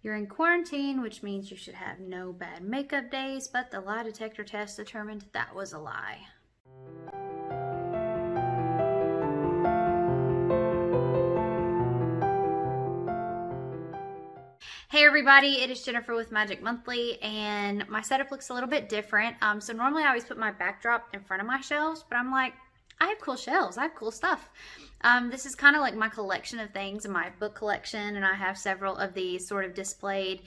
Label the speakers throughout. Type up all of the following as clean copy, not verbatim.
Speaker 1: You're in quarantine, which means you should have no bad makeup days, but the lie detector test determined that was a lie. Hey everybody, it is Jennifer with Magic Monthly, and my setup looks a little bit different. So normally I always put my backdrop in front of my shelves, but I'm like, I have cool shelves, I have cool stuff. This is kind of like my collection of things in my book collection, and I have several of these sort of displayed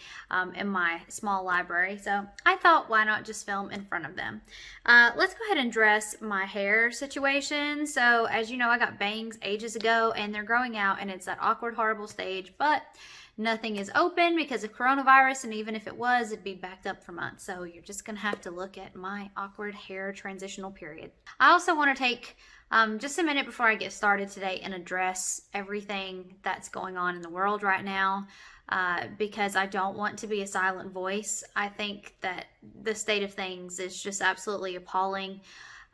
Speaker 1: in my small library. So I thought, why not just film in front of them? Let's go ahead and address my hair situation. So as you know, I got bangs ages ago, and they're growing out, and it's that awkward, horrible stage, but nothing is open because of coronavirus, and even if it was, it'd be backed up for months. So you're just gonna have to look at my awkward hair transitional period. I also want to take just a minute before I get started today and address everything that's going on in the world right now, because I don't want to be a silent voice. I think that the state of things is just absolutely appalling,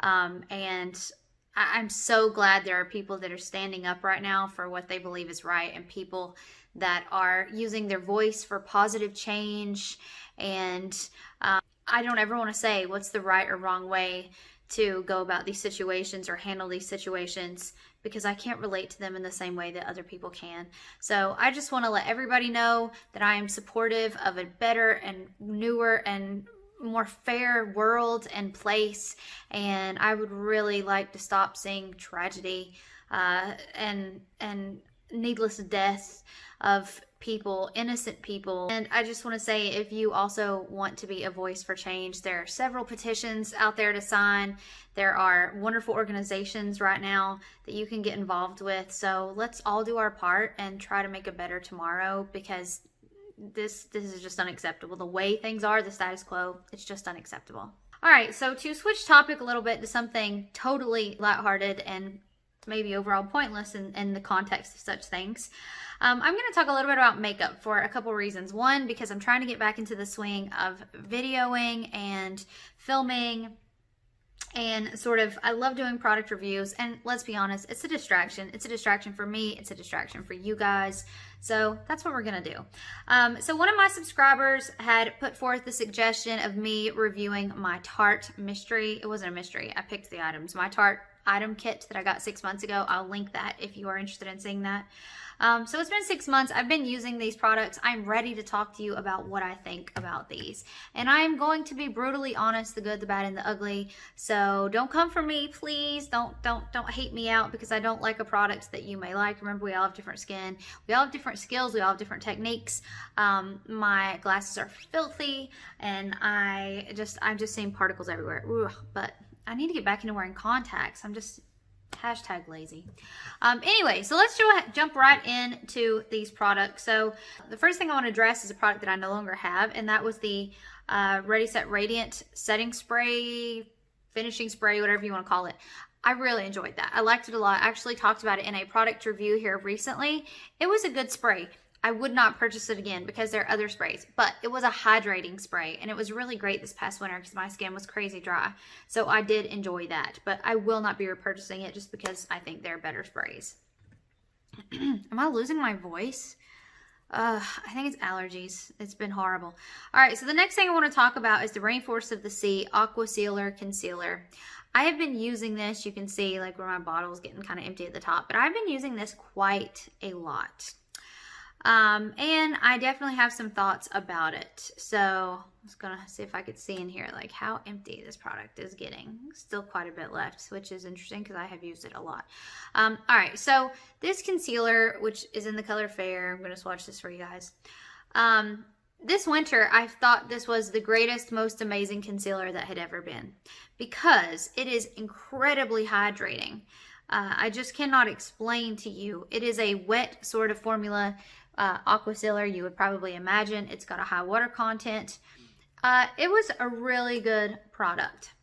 Speaker 1: and I'm so glad there are people that are standing up right now for what they believe is right, and people that are using their voice for positive change. And I don't ever want to say what's the right or wrong way to go about these situations or handle these situations, because I can't relate to them in the same way that other people can. So I just want to let everybody know that I am supportive of a better and newer and more fair world and place, and I would really like to stop seeing tragedy and needless death of people, innocent people. And I just want to say, if you also want to be a voice for change, there are several petitions out there to sign. There are wonderful organizations right now that you can get involved with. So let's all do our part and try to make a better tomorrow, because this is just unacceptable. The way things are, the status quo, it's just unacceptable. All right, so to switch topic a little bit to something totally lighthearted and maybe overall pointless in the context of such things, I'm going to talk a little bit about makeup for a couple reasons. One, because I'm trying to get back into the swing of videoing and filming, and sort of, I love doing product reviews, and let's be honest, it's a distraction. It's a distraction for me, it's a distraction for you guys. So that's what we're gonna do. So one of my subscribers had put forth the suggestion of me reviewing my Tarte mystery. It wasn't a mystery, I picked the items. My Tarte item kit that I got 6 months ago. I'll link that if you are interested in seeing that. So it's been 6 months. I've been using these products. I'm ready to talk to you about what I think about these. And I am going to be brutally honest, the good, the bad, and the ugly. So don't come for me, please. Don't hate me out because I don't like a product that you may like. Remember, we all have different skin. We all have different skills. We all have different techniques. My glasses are filthy, and I'm just seeing particles everywhere. Ugh, but I need to get back into wearing contacts. I'm just #lazy. Anyway, so let's jump right into these products. So the first thing I want to address is a product that I no longer have, and that was the Ready Set Radiant setting spray, finishing spray, whatever you want to call it. I really enjoyed that. I liked it a lot. I actually talked about it in a product review here recently. It was a good spray. I would not purchase it again because there are other sprays, but it was a hydrating spray, and it was really great this past winter because my skin was crazy dry. So I did enjoy that, but I will not be repurchasing it just because I think there are better sprays. Am I losing my voice? I think it's allergies. It's been horrible. All right, so the next thing I want to talk about is the Rainforest of the Sea Aqua Sealer Concealer. I have been using this. You can see like where my bottle is getting kind of empty at the top, but I've been using this quite a lot. And I definitely have some thoughts about it. So I was gonna see if I could see in here like how empty this product is getting. Still quite a bit left, which is interesting because I have used it a lot. All right, so this concealer, which is in the color Fair, I'm gonna swatch this for you guys. This winter, I thought this was the greatest, most amazing concealer that had ever been, because it is incredibly hydrating. I just cannot explain to you. It is a wet sort of formula. Aqua Sealer, you would probably imagine. It's got a high water content. It was a really good product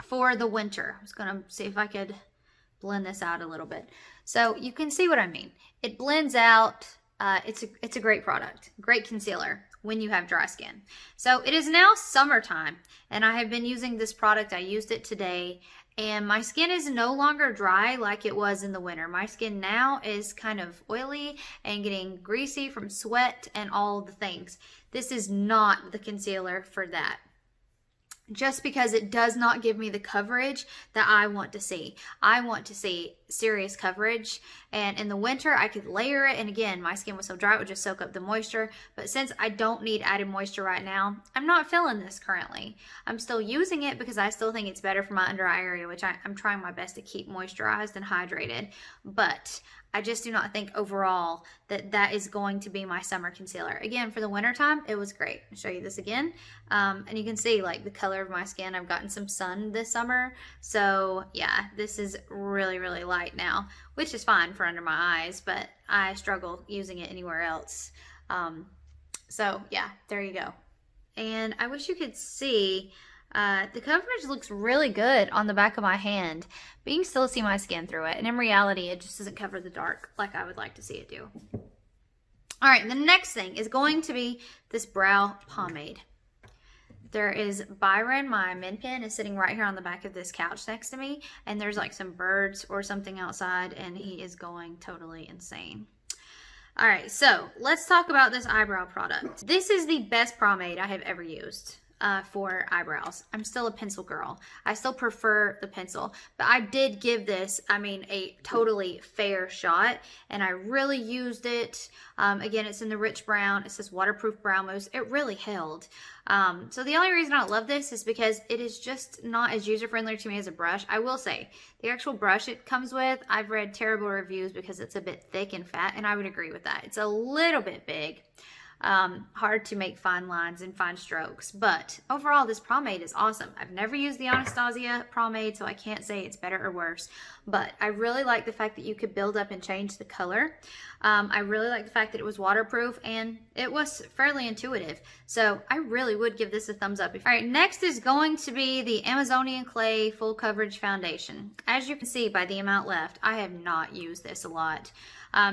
Speaker 1: for the winter. I was gonna see if I could blend this out a little bit. So you can see what I mean. It blends out. It's a great product, great concealer when you have dry skin. So it is now summertime, and I have been using this product. I used it today, and my skin is no longer dry like it was in the winter. My skin now is kind of oily and getting greasy from sweat and all the things. This is not the concealer for that, just because it does not give me the coverage that I want to see. I want to see serious coverage, and in the winter I could layer it, and again, my skin was so dry it would just soak up the moisture, but since I don't need added moisture right now, I'm not feeling this currently. I'm still using it because I still think it's better for my under eye area, which I'm trying my best to keep moisturized and hydrated, but I just do not think overall that that is going to be my summer concealer. Again, for the winter time, it was great. I'll show you this again. And you can see like the color of my skin. I've gotten some sun this summer. So yeah, this is really, really light now, which is fine for under my eyes, but I struggle using it anywhere else. So yeah, there you go. And I wish you could see, the coverage looks really good on the back of my hand, but you can still see my skin through it. And in reality, it just doesn't cover the dark like I would like to see it do. All right, the next thing is going to be this brow pomade. There is Byron, my min pin, is sitting right here on the back of this couch next to me, and there's like some birds or something outside, and he is going totally insane. All right, so let's talk about this eyebrow product. This is the best pomade I have ever used for eyebrows. I'm still a pencil girl. I still prefer the pencil, but I did give this, I mean, a totally fair shot, and I really used it. Again, it's in the rich brown. It says waterproof brow mousse. It really held. So the only reason I don't love this is because it is just not as user-friendly to me as a brush. I will say, the actual brush it comes with, I've read terrible reviews because it's a bit thick and fat, and I would agree with that. It's a little bit big. Hard to make fine lines and fine strokes, but overall this pomade is awesome. I've never used the Anastasia pomade, so I can't say it's better or worse, but I really like the fact that you could build up and change the color. I really like the fact that it was waterproof and it was fairly intuitive, so I really would give this a thumbs up. All right, next is going to be the Amazonian Clay Full Coverage Foundation. As you can see by the amount left, I have not used this a lot.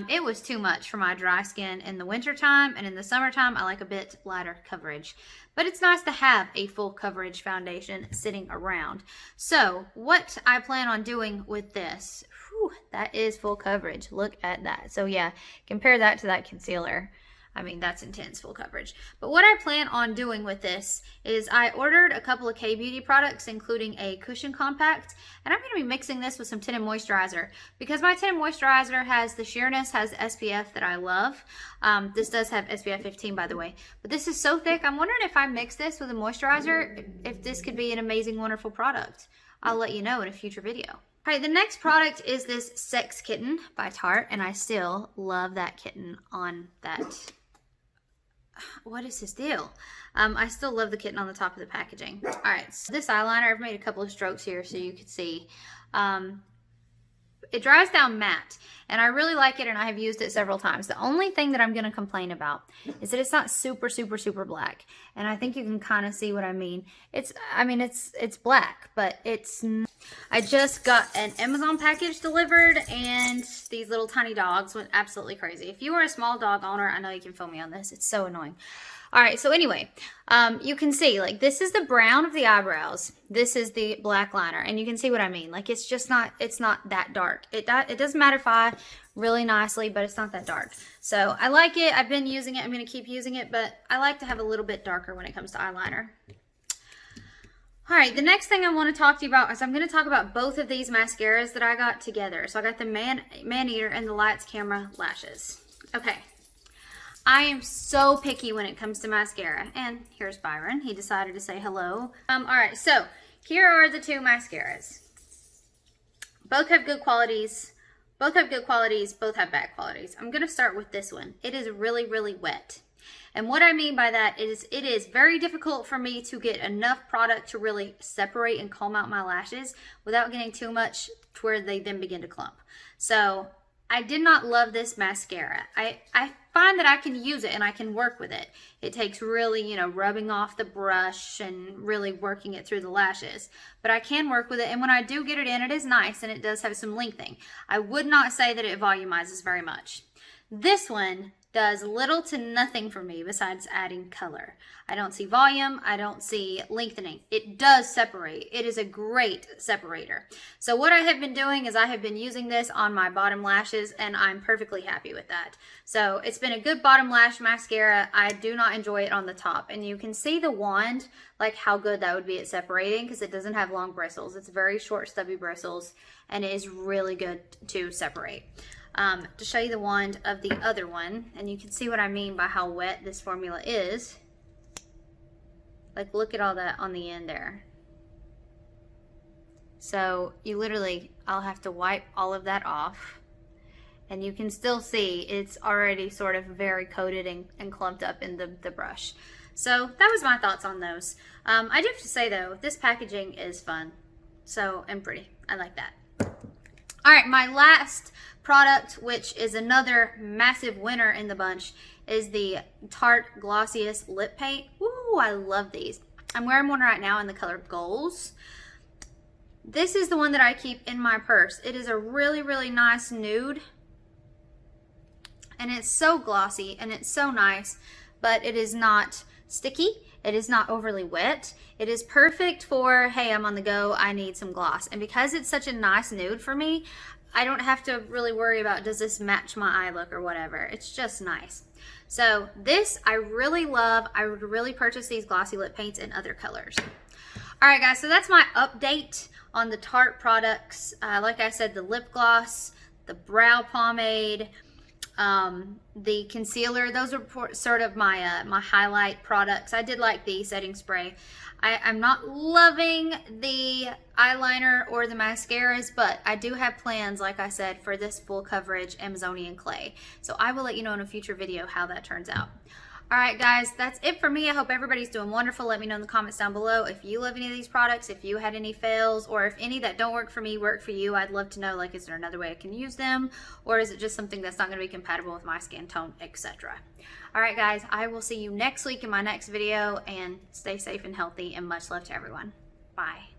Speaker 1: It was too much for my dry skin in the winter time, and in the summertime I like a bit lighter coverage, but it's nice to have a full coverage foundation sitting around. So what I plan on doing with this, whew, that is full coverage. Look at that. So yeah, compare that to that concealer. I mean, that's intense full coverage. But what I plan on doing with this is I ordered a couple of K-Beauty products, including a cushion compact, and I'm going to be mixing this with some tinted moisturizer because my tinted moisturizer has the sheerness, has SPF that I love. This does have SPF 15, by the way, but this is so thick. I'm wondering if I mix this with a moisturizer, if this could be an amazing, wonderful product. I'll let you know in a future video. All right, the next product is this Sex Kitten by Tarte, and I still love that kitten on that. What is his deal? I still love the kitten on the top of the packaging. All right, so this eyeliner, I've made a couple of strokes here so you could see. It dries down matte, and I really like it, and I have used it several times. The only thing that I'm going to complain about is that it's not super, super, super black, and I think you can kind of see what I mean. It's black, but it's... I just got an Amazon package delivered, and these little tiny dogs went absolutely crazy. If you are a small dog owner, I know you can feel me on this. It's so annoying. All right, so anyway, you can see, like, this is the brown of the eyebrows. This is the black liner, and you can see what I mean. Like, it's just not, it's not that dark. It does mattify really nicely, but it's not that dark. So I like it. I've been using it. I'm going to keep using it, but I like to have a little bit darker when it comes to eyeliner. All right, the next thing I want to talk to you about is I'm going to talk about both of these mascaras that I got together. So I got the Man-Eater and the Lights Camera Lashes. Okay. I am so picky when it comes to mascara. And here's Byron. He decided to say hello. All right, so here are the two mascaras. Both have good qualities. Both have good qualities. Both have bad qualities. I'm going to start with this one. It is really, really wet. And what I mean by that is it is very difficult for me to get enough product to really separate and comb out my lashes without getting too much to where they then begin to clump. So I did not love this mascara. I find that I can use it and I can work with it. It takes really, you know, rubbing off the brush and really working it through the lashes. But I can work with it, and when I do get it in, it is nice and it does have some lengthening. I would not say that it volumizes very much. This one does little to nothing for me besides adding color. I don't see volume. I don't see lengthening. It does separate. It is a great separator. So what I have been doing is I have been using this on my bottom lashes, and I'm perfectly happy with that. So it's been a good bottom lash mascara. I do not enjoy it on the top. And you can see the wand, like how good that would be at separating, because it doesn't have long bristles. It's very short, stubby bristles, and it is really good to separate. To show you the wand of the other one, and you can see what I mean by how wet this formula is. Like, look at all that on the end there. So you literally, I'll have to wipe all of that off, and you can still see it's already sort of very coated and clumped up in the brush. So that was my thoughts on those. I do have to say though, this packaging is fun, and pretty. I like that. All right, my last product, which is another massive winner in the bunch, is the Tarte Glossiest lip paint. Ooh, I love these. I'm wearing one right now in the color Goals. This is the one that I keep in my purse. It is a really, really nice nude, and it's so glossy and it's so nice, but it is not sticky. It is not overly wet. It is perfect for, hey, I'm on the go, I need some gloss. And because it's such a nice nude for me, I don't have to really worry about, does this match my eye look or whatever. It's just nice. So this I really love. I would really purchase these glossy lip paints in other colors. All right, guys, so that's my update on the Tarte products. Like I said, the lip gloss, the brow pomade, the concealer, those are sort of my my highlight products. I did like the setting spray. I'm not loving the eyeliner or the mascaras, but I do have plans, like I said, for this full coverage Amazonian clay. So I will let you know in a future video how that turns out. All right, guys, that's it for me. I hope everybody's doing wonderful. Let me know in the comments down below if you love any of these products, if you had any fails, or if any that don't work for me work for you. I'd love to know, like, is there another way I can use them, or is it just something that's not going to be compatible with my skin tone, etc. All right, guys, I will see you next week in my next video, and stay safe and healthy, and much love to everyone. Bye.